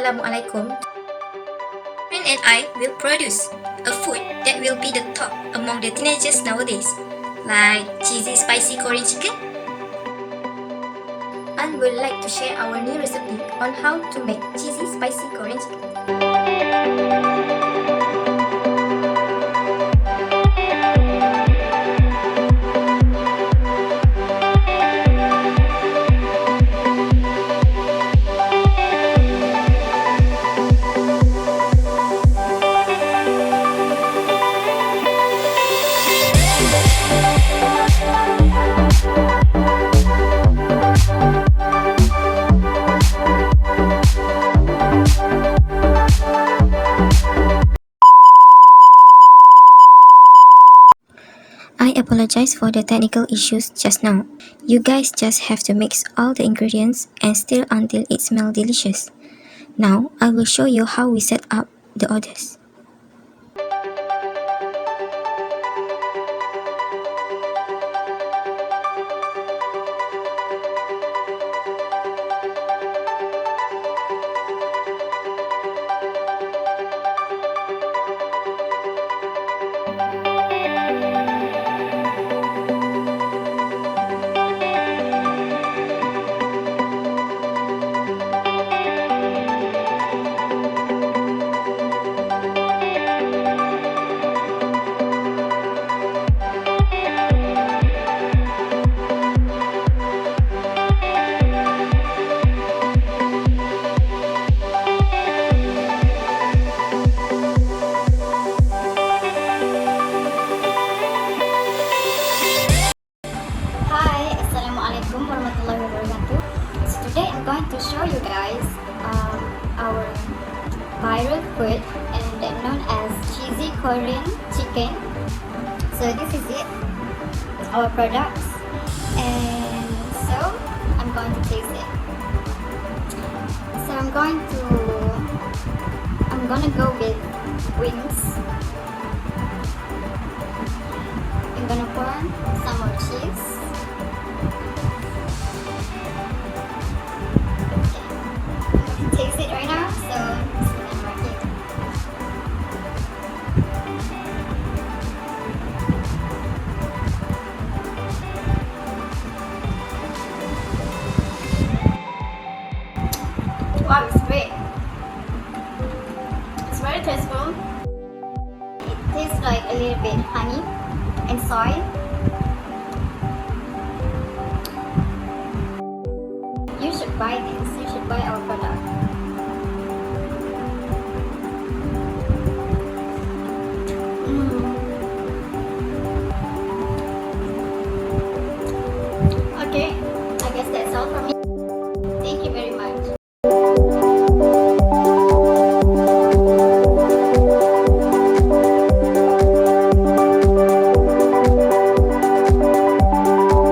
Assalamualaikum. Friend and I will produce a food that will be the top among the teenagers nowadays, like cheesy spicy Korean chicken. I would like to share our new recipe on how to make cheesy spicy Korean chicken. I apologize for the technical issues just now. You guys just have to mix all the ingredients and stir until it smells delicious. Now, I will show you how we set up the orders. Hi, Assalamualaikum warahmatullahi wabarakatuh. So today I'm going to show you guys our viral food and known as cheesy Korean chicken. So this is it, our products, and so I'm going to taste it. So I'm gonna go with wings. I'm gonna pour some more cheese. Taste it right now, so I'm right here. Wow, it's great. It's very tasteful. It tastes like a little bit honey and soy. You should buy this. You should buy our product.